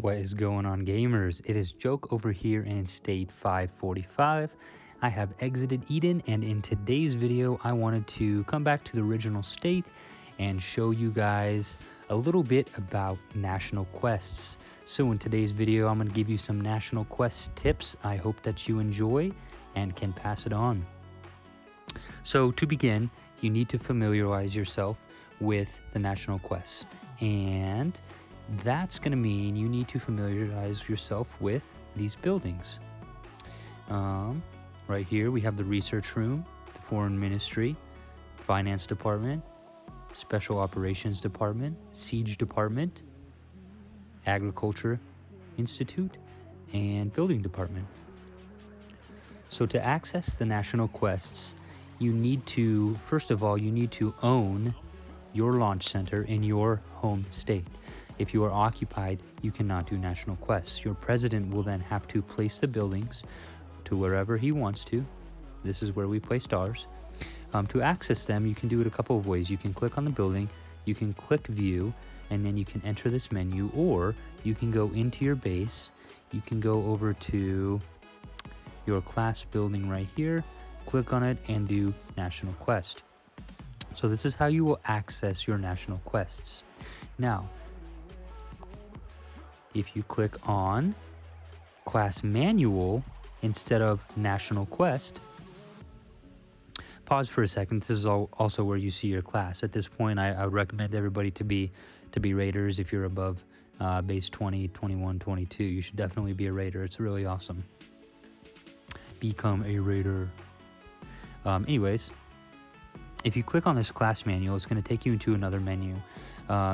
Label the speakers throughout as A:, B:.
A: What is going on, gamers? It is Joke over here in State 545. I have exited Eden, and in today's video, I wanted to come back to the original state and show you guys a little bit about National Quests. So in today's video, I'm going to give you some National Quest tips I hope that you enjoy and can pass it on. So to begin, you need to familiarize yourself with the National Quests, and that's going to mean you need to familiarize yourself with these buildings. Right here we have the research room, the foreign ministry, finance department, special operations department, siege department, agriculture institute, and building department. So to access the National Quests, you need to, first of all, you need to own your launch center in your home state. If you are occupied, you cannot do National Quests. Your president will then have to place the buildings to wherever he wants to. This is where we placed ours. To access them, you can do it a couple of ways. You can click on the building, you can click view, and then you can enter this menu, or you can go into your base. You can go over to your class building right here, click on it, and do National Quest. So this is how you will access your National Quests. Now, if you click on Class Manual instead of National Quest, pause for a second. This is also where you see your class. At this point, I would recommend everybody to be raiders. If you're above base 20, 21, 22, you should definitely be a raider. It's really awesome. Become a raider. Anyways, if you click on this class manual, it's going to take you into another menu.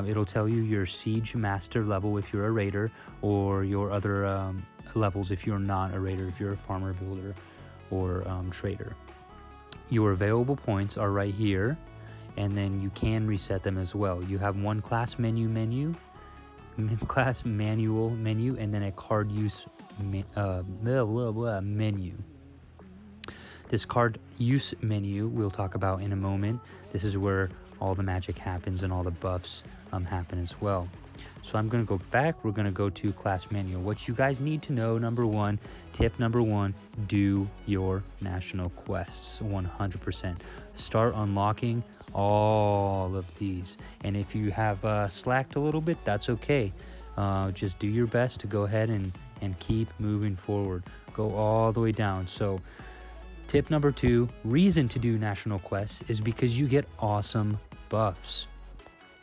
A: It'll tell you your siege master level if you're a raider, or your other levels if you're not a raider, if you're a farmer, builder, or trader. Your available points are right here, and then you can reset them as well. You have one class class manual menu, and then a card use menu. This card use menu we'll talk about in a moment. This is where all the magic happens and all the buffs happen as well. So I'm going to go back. We're going to go to class manual. What you guys need to know, tip number one, do your National Quests 100%. Start unlocking all of these. And if you have slacked a little bit, that's okay. Just do your best to go ahead and keep moving forward. Go all the way down. So tip number two, reason to do National Quests is because you get awesome buffs.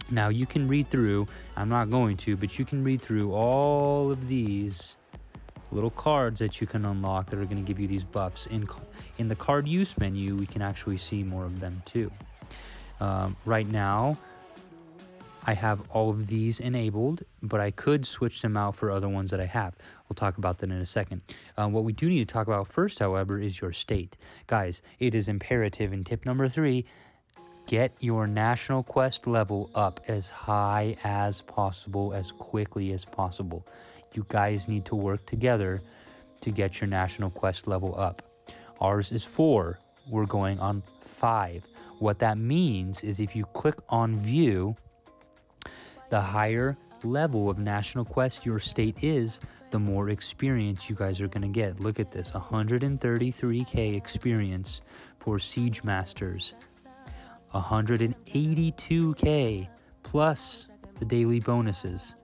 A: Now you can read through, I'm not going to, but you can read through all of these little cards that you can unlock that are going to give you these buffs. In the card use menu, we can actually see more of them too. Right now, I have all of these enabled, but I could switch them out for other ones that I have. We'll talk about that in a second. What we do need to talk about first, however, is your state. Guys, it is imperative in tip number 3, get your National Quest level up as high as possible, as quickly as possible. You guys need to work together to get your National Quest level up. Ours is 4. We're going on 5. What that means is if you click on view, the higher level of National Quest your state is, the more experience you guys are going to get. Look at this, 133k experience for Siege Masters, 182k plus the daily bonuses,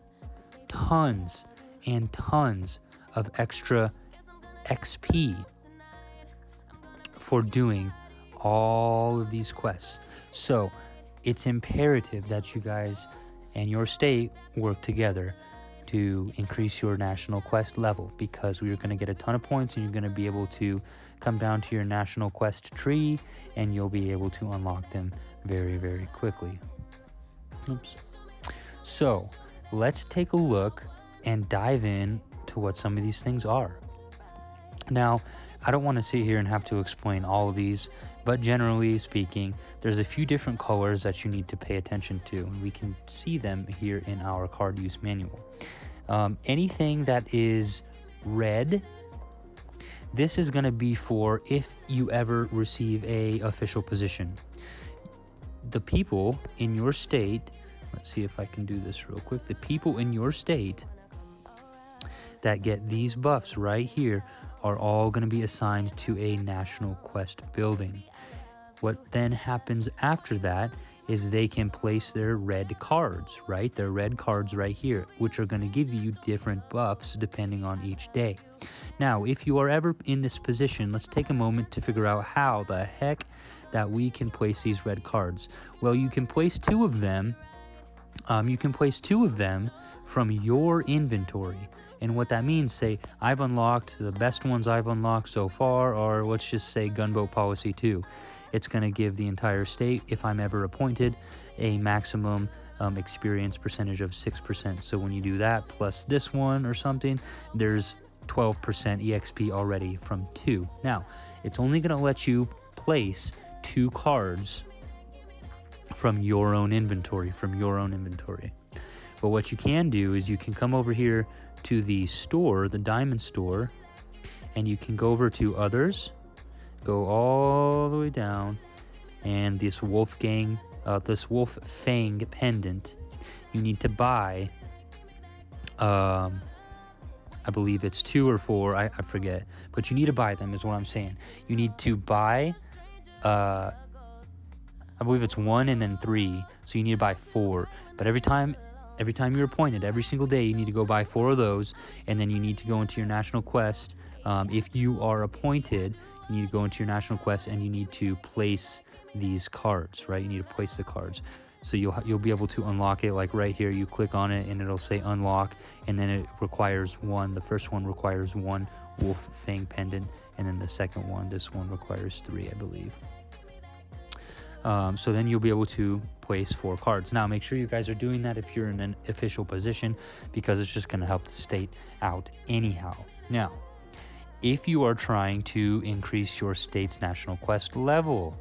A: tons and tons of extra XP for doing all of these quests. So it's imperative that you guys and your state work together to increase your National Quest level, because we are going to get a ton of points and you're going to be able to come down to your National Quest tree and you'll be able to unlock them very, very quickly. Oops. So let's take a look and dive in to what some of these things are. Now, I don't want to sit here and have to explain all of these, but generally speaking, there's a few different colors that you need to pay attention to. We can see them here in our card use manual. Anything that is red, this is going to be for if you ever receive a official position. The people in your state, let's see if I can do this real quick. The people in your state that get these buffs right here are all going to be assigned to a National Quest building. What then happens after that is they can place their red cards, right? Their red cards right here, which are going to give you different buffs depending on each day. Now, if you are ever in this position, let's take a moment to figure out how the heck that we can place these red cards. Well, you can place two of them. From your inventory. And what that means, say, I've unlocked the best ones I've unlocked so far, or let's just say Gunboat Policy 2. It's going to give the entire state, if I'm ever appointed, a maximum experience percentage of 6%. So when you do that plus this one or something, there's 12% EXP already from 2. Now, it's only going to let you place 2 cards from your own inventory, But what you can do is you can come over here to the store, the diamond store, and you can go over to others, go all the way down, and this Wolf Fang pendant, you need to buy, I believe it's 2 or 4, I forget, but you need to buy them is what I'm saying. You need to buy, I believe it's 1 and then 3, so you need to buy 4, but every time you're appointed, every single day, you need to go buy 4 of those, and then you need to go into your National Quest. If you are appointed, you need to go into your National Quest, and you need to place these cards, right? You need to place the cards. So you'll be able to unlock it, like right here, you click on it, and it'll say unlock, and then it requires 1. The first one requires 1 Wolf Fang pendant, and then the second one, this one requires 3, I believe. So then you'll be able to place 4 cards. Now, make sure you guys are doing that if you're in an official position, because it's just going to help the state out anyhow. Now, if you are trying to increase your state's National Quest level,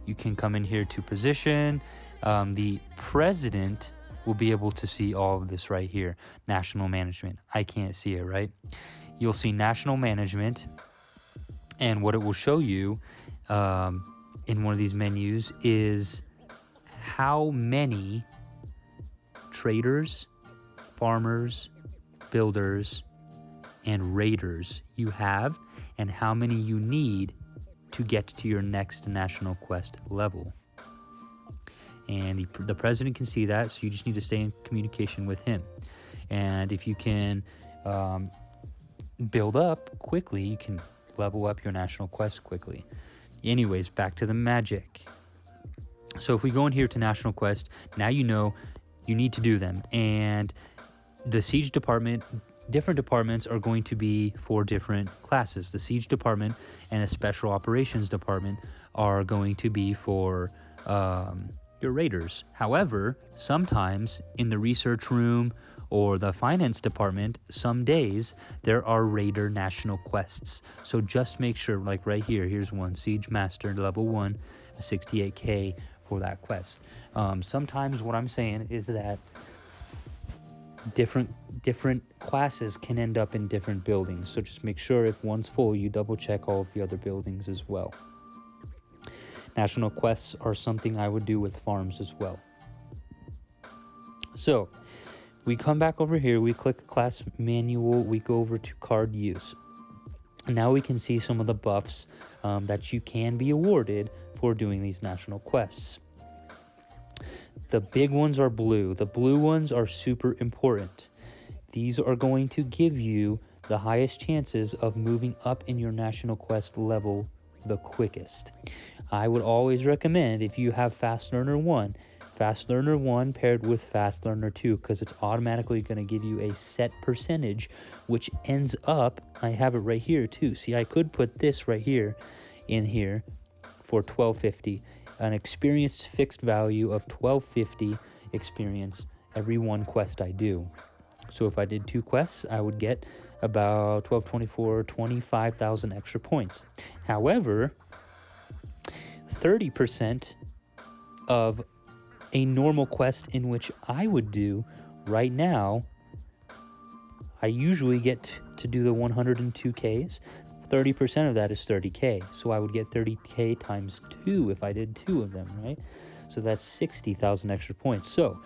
A: you can come in here to position. The president will be able to see all of this right here. National management. I can't see it, right? You'll see national management, and what it will show you in one of these menus is how many traders, farmers, builders, and raiders you have, and how many you need to get to your next National Quest level. And the president can see that, so you just need to stay in communication with him. And if you can build up quickly, you can level up your National Quest quickly. Anyways, back to the magic. So if we go in here to National Quest, now you know you need to do them. And the Siege Department, different departments are going to be for different classes. The Siege Department and the Special Operations Department are going to be for your raiders. However, sometimes in the research room or the finance department, some days there are raider national quests. So just make sure, like right here, here's one, Siege Master level 1, 68k for that quest. Sometimes what I'm saying is that different classes can end up in different buildings. So just make sure if one's full, you double check all of the other buildings as well. National quests are something I would do with farms as well. So we come back over here, we click class manual, we go over to card use. Now we can see some of the buffs that you can be awarded for doing these national quests. The big ones are blue. The blue ones are super important. These are going to give you the highest chances of moving up in your national quest level the quickest. I would always recommend, if you have Fast Learner 1, Fast Learner 1 paired with Fast Learner 2, because it's automatically going to give you a set percentage, which ends up, I have it right here too. See, I could put this right here in here for 1250, an experience fixed value of 1250 experience every one quest I do. So if I did 2 quests, I would get about 1224, 25,000 extra points. However, 30% of a normal quest in which I would do right now, I usually get to do the 102Ks. 30% of that is 30K. So I would get 30K times 2 if I did 2 of them, right? So that's 60,000 extra points. So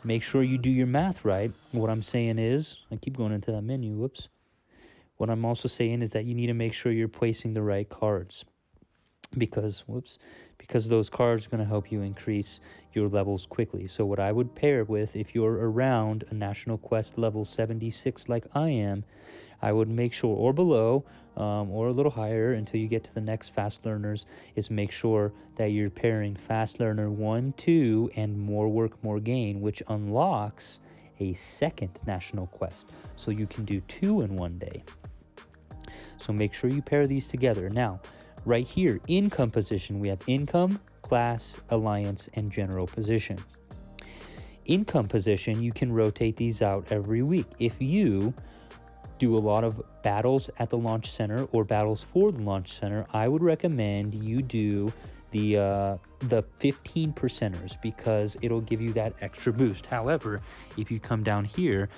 A: make sure you do your math right. What I'm saying is, I keep going into that menu, whoops. What I'm also saying is that you need to make sure you're placing the right cards, because those cards are going to help you increase your levels quickly. So what I would pair with, if you're around a National Quest level 76 like I am, I would make sure, or below, or a little higher until you get to the next Fast Learners, is make sure that you're pairing Fast Learner 1, 2, and More Work, More Gain, which unlocks a second National Quest. So you can do 2 in one day. So make sure you pair these together. Now, right here, income position, we have income, class, alliance, and general position. Income position, you can rotate these out every week. If you do a lot of battles at the launch center or battles for the launch center, I would recommend you do the 15 percenters, because it'll give you that extra boost. However, if you come down here,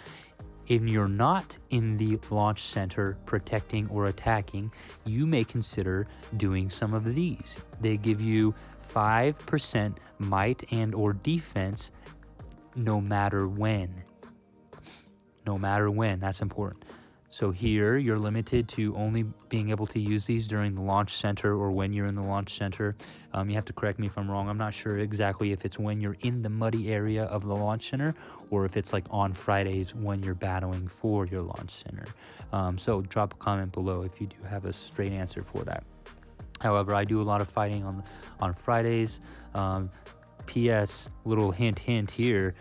A: if you're not in the launch center protecting or attacking, you may consider doing some of these. They give you 5% might and or defense no matter when. No matter when, that's important. So here, you're limited to only being able to use these during the launch center or when you're in the launch center. You have to correct me if I'm wrong. I'm not sure exactly if it's when you're in the muddy area of the launch center or if it's like on Fridays when you're battling for your launch center. So drop a comment below if you do have a straight answer for that. However, I do a lot of fighting on Fridays. P.S. little hint here.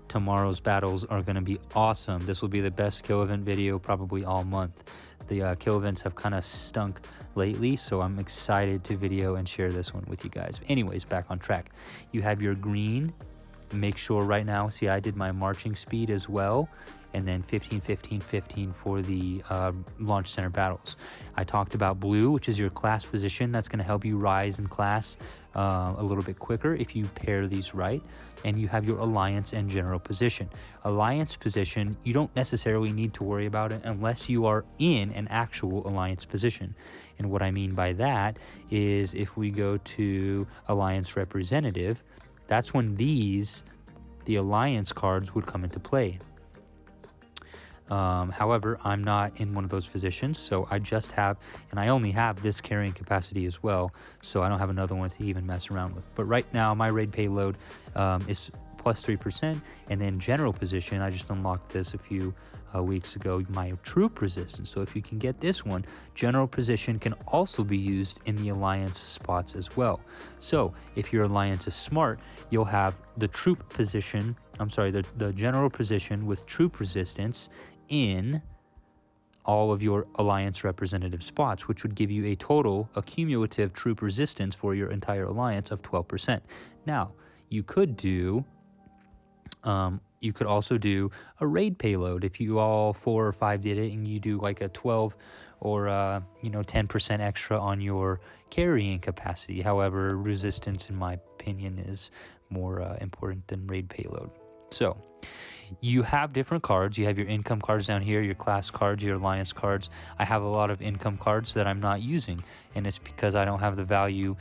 A: Tomorrow's battles are going to be awesome. This will be the best kill event video probably all month. The kill events have kind of stunk lately, so I'm excited to video and share this one with you guys. Anyways, back on track. You have your green. Make sure right now, see, I did my marching speed as well, and then 15, 15, 15 for the launch center battles. I talked about blue, which is your class position. That's going to help you rise in class a little bit quicker if you pair these right. And you have your alliance and general position. Alliance position, you don't necessarily need to worry about it unless you are in an actual alliance position. And what I mean by that is if we go to alliance representative, that's when the alliance cards would come into play. However, I'm not in one of those positions, so I just have, and I only have this carrying capacity as well, so I don't have another one to even mess around with. But right now, my raid payload is plus 3%, and then general position, I just unlocked this a few weeks ago, my troop resistance. So if you can get this one, general position can also be used in the alliance spots as well. So if your alliance is smart, you'll have the troop position, the general position with troop resistance in all of your alliance representative spots, which would give you a cumulative troop resistance for your entire alliance of 12%. Now, you could also do a raid payload if you all 4 or 5 did it, and you do like a 12 or 10% extra on your carrying capacity. However, resistance, in my opinion, is more important than raid payload. So you have different cards. You have your income cards down here, your class cards, your alliance cards. I have a lot of income cards that I'm not using, and it's because I don't have the value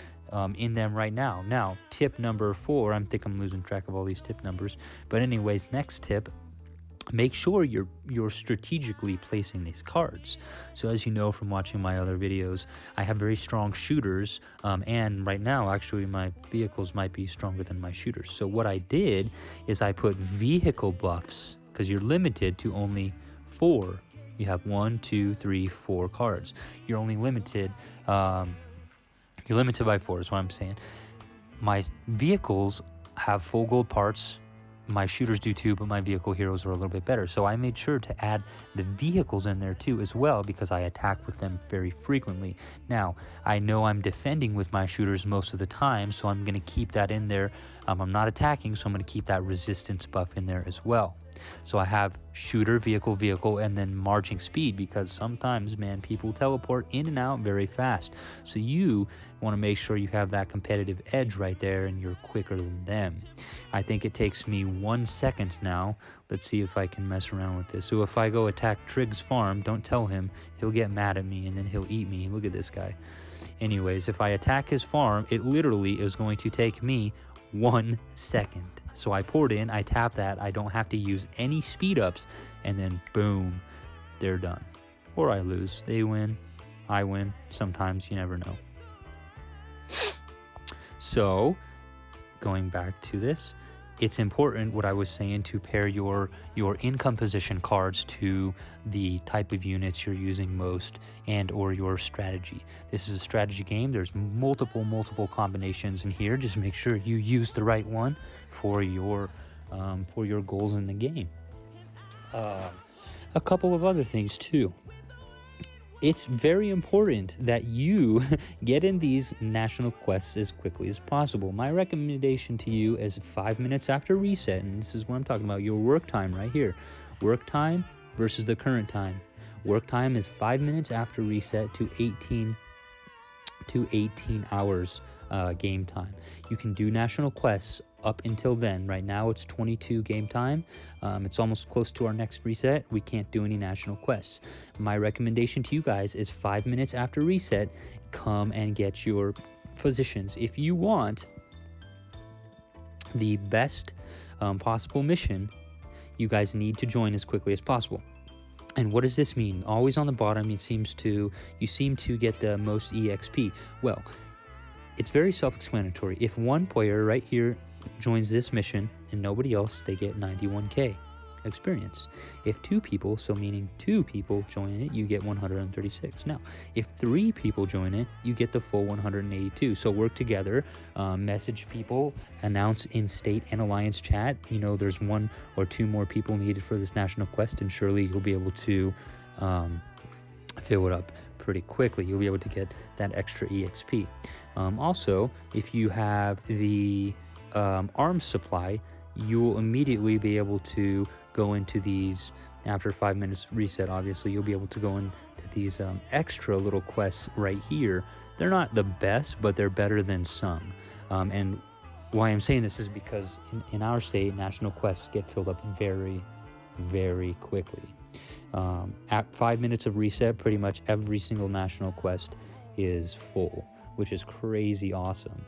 A: in them right now. Now, tip number 4, I think I'm losing track of all these tip numbers. But anyways, next tip, make sure you're strategically placing these cards. So as you know from watching my other videos, I have very strong shooters, and right now actually my vehicles might be stronger than my shooters. So what I did is I put vehicle buffs, because you're limited to only 4. You have 1, 2, 3, 4 cards. You're only limited by 4 is what I'm saying. My vehicles have full gold parts. My shooters do too, but my vehicle heroes are a little bit better. So I made sure to add the vehicles in there too as well, because I attack with them very frequently. Now, I know I'm defending with my shooters most of the time, so I'm going to keep that in there. I'm not attacking, so I'm going to keep that resistance buff in there as well. So I have shooter, vehicle, and then marching speed, because sometimes, man, people teleport in and out very fast. So you want to make sure you have that competitive edge right there and you're quicker than them. I think it takes me 1 second now. Let's see if I can mess around with this. So if I go attack Trig's farm, don't tell him. He'll get mad at me and then he'll eat me. Look at this guy. Anyways, if I attack his farm, it literally is going to take me 1 second. So I poured in, I tap that, I don't have to use any speed ups, and then boom, they're done. Or I lose. They win, I win. Sometimes, you never know. So, going back to this, it's important, what I was saying, to pair your income position cards to the type of units you're using most and or your strategy. This is a strategy game. There's multiple combinations in here. Just make sure you use the right one for your goals in the game. A couple of other things too. It's very important that you get in these national quests as quickly as possible. My recommendation to you is 5 minutes after reset, and this is what I'm talking about, your work time right here. Work time versus the current time. Work time is 5 minutes after reset to 18 hours game time. You can do national quests up until then. Right now it's 22 game time. It's almost close to our next reset. We can't do any national quests. My recommendation to you guys is 5 minutes after reset, come and get your positions. If you want the best possible mission, you guys need to join as quickly as possible. And what does this mean? Always on the bottom, you seem to get the most EXP. Well, it's very self-explanatory. If one player right here joins this mission and nobody else, they get 91k experience. If 2 people, so meaning 2 people join it, you get 136. Now, if 3 people join it, you get the full 182. So work together, message people, announce in state and alliance chat, there's 1 or 2 more people needed for this national quest, and surely you'll be able to fill it up pretty quickly. You'll be able to get that extra EXP. Also, if you have the arms supply, you will immediately be able to go into these after 5 minutes reset. Obviously, you'll be able to go into these extra little quests right here. They're not the best, but they're better than some. And why I'm saying this is because in our state, national quests get filled up very, very quickly. At 5 minutes of reset, pretty much every single national quest is full, which is crazy awesome.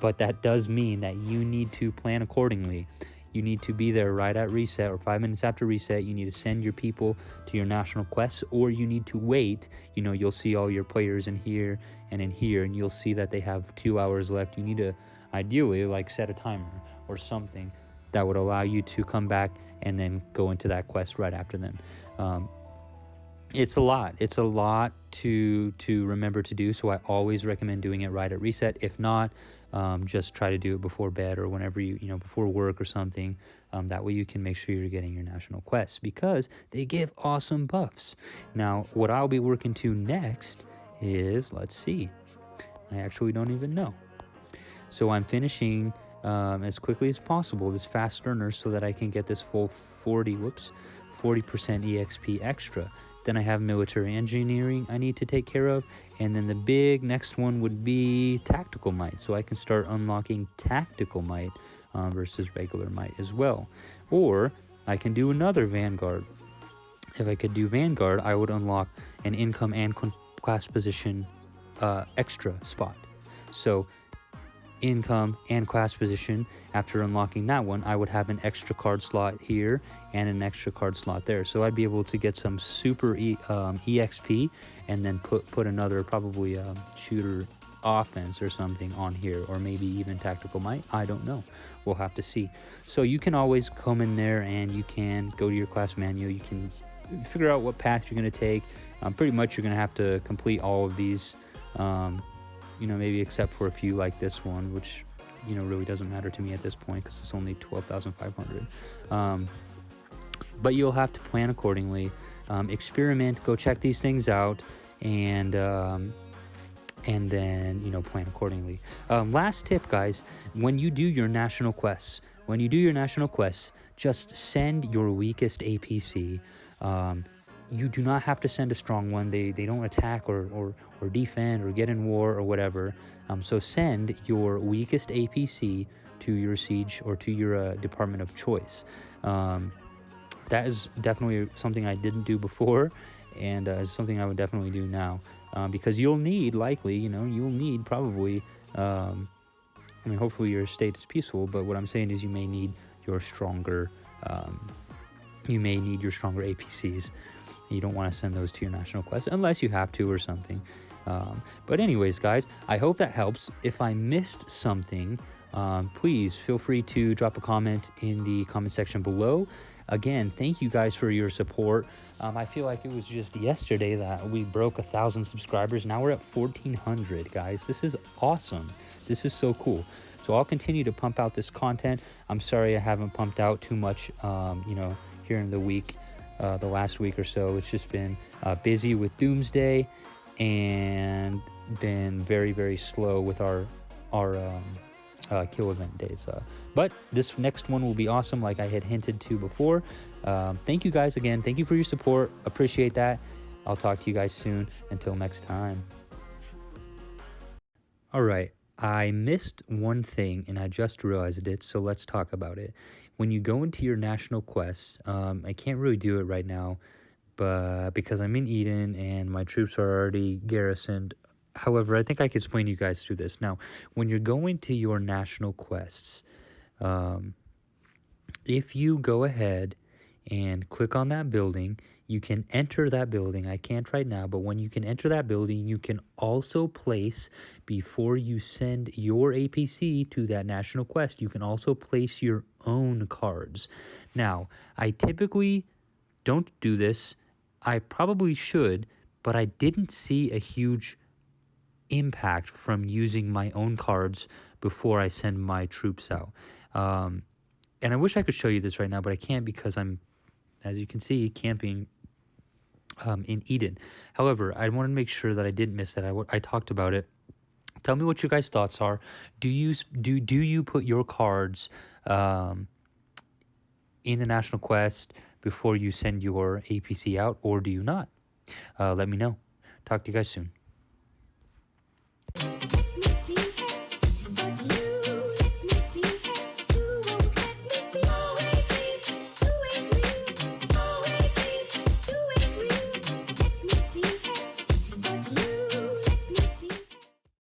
A: But that does mean that you need to plan accordingly. You need to be there right at reset or 5 minutes after reset. You need to send your people to your national quests, or you need to wait. You'll see all your players in here, and you'll see that they have 2 hours left. You need to ideally set a timer or something that would allow you to come back and then go into that quest right after them. It's a lot to remember to do, so I always recommend doing it right at reset. If not, just try to do it before bed or whenever before work or something. That way you can make sure you're getting your national quests, because they give awesome buffs. Now, what I'll be working to next is, let's see, I actually don't even know. So I'm finishing as quickly as possible this fast learner so that I can get this full 40% EXP extra. Then I have military engineering I need to take care of, and then the big next one would be tactical might, so I can start unlocking tactical might versus regular might as well. Or I can do another Vanguard. If I could do Vanguard, I would unlock an income and class position extra spot. So income and class position, after unlocking that one, I would have an extra card slot here and an extra card slot there. So I'd be able to get some super EXP and then put another probably shooter offense or something on here, or maybe even tactical might. I don't know. We'll have to see. So you can always come in there and you can go to your class manual. You can figure out what path you're going to take. Pretty much you're going to have to complete all of these, maybe except for a few like this one, which really doesn't matter to me at this point because it's only 12,500. But you'll have to plan accordingly, experiment, go check these things out, and then plan accordingly. Last tip, guys: when you do your national quests, just send your weakest APC. You do not have to send a strong one. They don't attack or defend or get in war or whatever. So send your weakest APC to your siege or to your department of choice. That is definitely something I didn't do before, and is something I would definitely do now, because you'll need probably I mean, hopefully your state is peaceful, but what I'm saying is you may need your stronger, APCs. You don't want to send those to your national quest unless you have to or something. But anyways, guys, I hope that helps. If I missed something, please feel free to drop a comment in the comment section below. Again, thank you guys for your support. I feel like it was just yesterday that we broke 1,000 subscribers. Now we're at 1,400, guys. This is awesome. This is so cool. So I'll continue to pump out this content. I'm sorry I haven't pumped out too much, here in the week, the last week or so. It's just been busy with Doomsday and been very, very slow with our kill event days. But this next one will be awesome, like I had hinted to before. Thank you guys again. Thank you for your support. Appreciate that. I'll talk to you guys soon. Until next time. All right. I missed one thing and I just realized it, so let's talk about it. When you go into your national quests, I can't really do it right now, but because I'm in Eden and my troops are already garrisoned. However, I think I can explain to you guys through this. Now, when you're going to your national quests, if you go ahead and click on that building, you can enter that building. I can't right now, but when you can enter that building, you can also place, before you send your APC to that national quest, you can also place your own cards. Now, I typically don't do this. I probably should, but I didn't see a huge impact from using my own cards before I send my troops out. And I wish I could show you this right now, but I can't because I'm, as you can see, camping in Eden. However, I wanted to make sure that I didn't miss that. I talked about it. Tell me what your guys' thoughts are. Do you put your cards in the national quest before you send your APC out, or do you not? Let me know. Talk to you guys soon.